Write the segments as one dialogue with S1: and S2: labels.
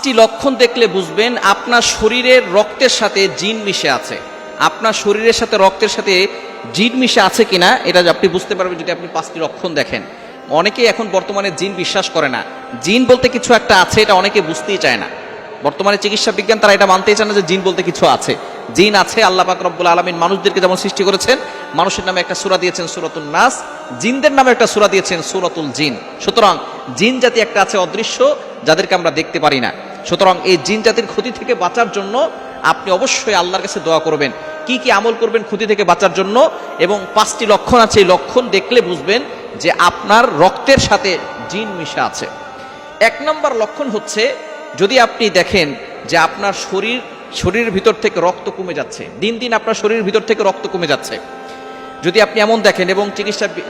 S1: পাঁচটি লক্ষণ দেখলে বুঝবেন আপনার শরীরের রক্তের সাথে জিন মিশে আছে। আপনার শরীরের সাথে রক্তের সাথে জিন মিশে আছে কিনা এটা আপনি বুঝতে পারবেন যদি আপনি পাঁচটি লক্ষণ দেখেন। অনেকেই এখন বর্তমানে জিন বিশ্বাস করে না, জিন বলতে কিছু একটা আছে এটা অনেকে বুঝতেই চায় না। বর্তমানে চিকিৎসা বিজ্ঞান তারা এটা মানতেই চায় না যে জিন বলতে কিছু আছে। জিন আছে, আল্লাহ পাক রব্বুল আলামিন মানুষদেরকে যেমন সৃষ্টি করেছেন, মানুষের নামে একটা সূরা দিয়েছেন সূরাতুন নাস, জিনদের নামে একটা সূরা দিয়েছেন সূরাতুল জিন। সুতরাং জিন জাতি একটা আছে অদৃশ্য, যাদেরকে আমরা দেখতে পারি না। সুতরাং এই জিন জাতির ক্ষতি থেকে বাঁচার জন্য আপনি অবশ্যই আল্লাহর কাছে দোয়া করবেন। কি কি আমল করবেন ক্ষতি থেকে বাঁচার জন্য, এবং পাঁচটি লক্ষণ আছে, এই লক্ষণ দেখলে বুঝবেন যে আপনার রক্তের সাথে জিন মিশে আছে। এক নম্বর লক্ষণ হচ্ছে, যদি আপনি দেখেন যে আপনার শরীরের ভিতর থেকে রক্ত কমে যাচ্ছে, দিন দিন আপনার শরীরের ভিতর থেকে রক্ত কমে যাচ্ছে, যদি আপনি এমন দেখেন এবং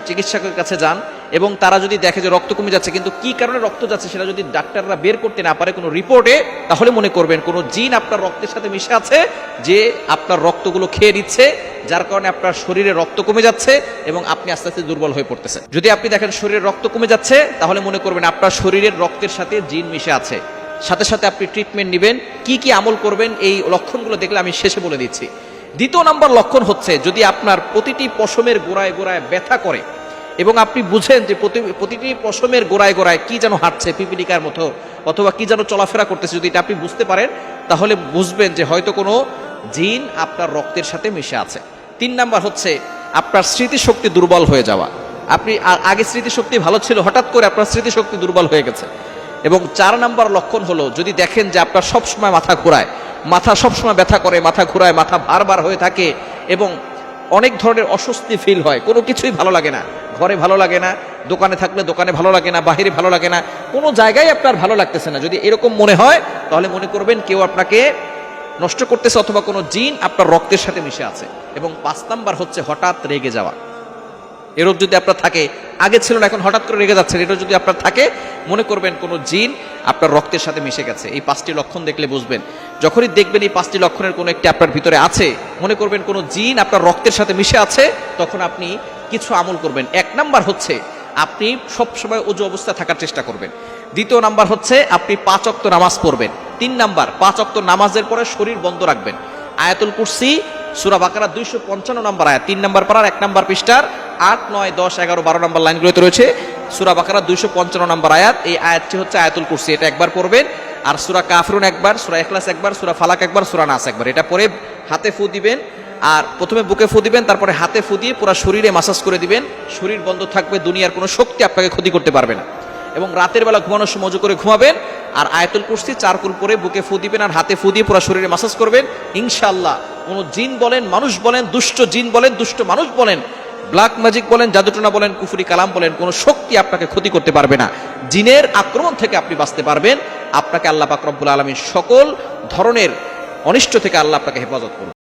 S1: চিকিৎসকের কাছে যান এবং তারা যদি দেখে যে রক্ত কমে যাচ্ছে কিন্তু কি কারণে রক্ত যাচ্ছে সেটা যদি ডাক্তাররা বের করতে না পারে কোনো রিপোর্টে, তাহলে মনে করবেন কোনো জিন আপনার রক্তের সাথে মিশে আছে, যে আপনার রক্তগুলো খেয়ে নিচ্ছে, যার কারণে আপনার শরীরে রক্ত কমে যাচ্ছে এবং আপনি আস্তে আস্তে দুর্বল হয়ে পড়তেছেন। যদি আপনি দেখেন শরীরে রক্ত কমে যাচ্ছে, তাহলে মনে করবেন আপনার শরীরের রক্তের সাথে জিন মিশে আছে। সাথে সাথে আপনি ট্রিটমেন্ট নেবেন। কি কি আমল করবেন এই লক্ষণগুলো দেখলে আমি শেষে বলে দিচ্ছি। দ্বিতীয় নম্বর লক্ষণ হচ্ছে, যদি আপনার প্রতিটি পশমের গোড়ায় গোড়ায় ব্যথা করে এবং আপনি বুঝেন যে প্রতিটি পশমের গোড়ায় গোড়ায় কি যেন হাঁটছে, পিপিলিকার মতো, অথবা কি যেন চলাফেরা করতেছে, যদি এটা আপনি বুঝতে পারেন তাহলে বুঝবেন যে হয়তো কোনো জিন আপনার রক্তের সাথে মিশে আছে। তিন নাম্বার হচ্ছে আপনার স্মৃতিশক্তি দুর্বল হয়ে যাওয়া। আপনি আগে স্মৃতিশক্তি ভালো ছিল, হঠাৎ করে আপনার স্মৃতিশক্তি দুর্বল হয়ে গেছে। এবং চার নাম্বার লক্ষণ হলো, যদি দেখেন যে আপনার সবসময় মাথা ঘোরায়, মাথা সবসময় ব্যথা করে, মাথা ঘোরায়, মাথা বারবার হয়ে থাকে এবং অনেক ধরনের অস্বস্তি ফিল হয়, কোনো কিছুই ভালো লাগে না, ঘরে ভালো লাগে না, দোকানে থাকলে দোকানে ভালো লাগে না, বাহিরে ভালো লাগে না, কোনো জায়গায় আপনার ভালো লাগতেছে না, যদি এরকম মনে হয় তাহলে মনে করবেন কেউ আপনাকে নষ্ট করতেছে অথবা কোনো জিন আপনার রক্তের সাথে মিশে আছে। এবং পাঁচ নাম্বার হচ্ছে হঠাৎ রেগে যাওয়া। এরূপ যদি আপনার থাকে, আগে ছিল না এখন হঠাৎ করে রেগে যাচ্ছেন, এটা যদি আপনার থাকে মনে করবেন কোনো জিন আপনার রক্তের সাথে মিশে গেছে। এই পাঁচটি লক্ষণ দেখলে বুঝবেন। যখনই দেখবেন এই পাঁচটি লক্ষণের কোনো একটি আপনার ভিতরে আছে, মনে করবেন কোনো জিন আপনার রক্তের সাথে মিশে আছে, তখন আপনি কিছু আমল করবেন। এক নাম্বার হচ্ছে আপনি সবসময় ওযু অবস্থায় থাকার চেষ্টা করবেন। দ্বিতীয় নাম্বার হচ্ছে আপনি 5 ওয়াক্ত নামাজ পড়বেন। তিন নাম্বার 5 ওয়াক্ত নামাজের পরে শরীর বন্ধ রাখবেন। আয়াতুল কুরসি সূরা বাকারা 255 নম্বর আয়াত, 3 নম্বর পারার 1 নম্বর পৃষ্ঠার 8, 9, 10, 11, 12 নম্বর লাইনগুলোতে রয়েছে সূরা বাকারা 255 নম্বর আয়াত। এই আয়াতটি হচ্ছে আয়াতুল কুরসি, এটা একবার পড়বেন। আর সূরা কাফিরুন একবার, সূরা ইখলাস একবার, সূরা ফালাক একবার, সূরা নাস একবার, এটা পড়ে হাতে ফু দিবেন। আর প্রথমে বুকে ফু দিবেন, তারপরে হাতে ফু দিয়ে পুরো শরীরে মাসাজ করে দিবেন। শরীর বন্ধ থাকবে, দুনিয়ার কোনো শক্তি আপনাকে ক্ষতি করতে পারবে না। এবং রাতের বেলা ঘুমানোর সময় ওযু করে ঘুমাবেন আর আয়াতুল কুরসি 4 কুল পরে বুকে ফু দিবেন আর হাতে ফু দিয়ে পুরো শরীরে মাসাজ করবেন। ইনশাআল্লাহ কোনো জিন বলেন, মানুষ বলেন, দুষ্ট জিন বলেন, দুষ্ট মানুষ বলেন, ব্ল্যাক ম্যাজিক বলেন, জাদুটোনা বলেন, কুফরি কালাম বলেন, কোনো শক্তি আপনাকে ক্ষতি করতে পারবে না। জিনের আক্রমণ থেকে আপনি বাঁচতে পারবেন। আপনাকে আল্লাহ পাক রব্বুল আলামিন সকল ধরনের অনিষ্ট থেকে আল্লাহ আপনাকে হেফাজত করুন।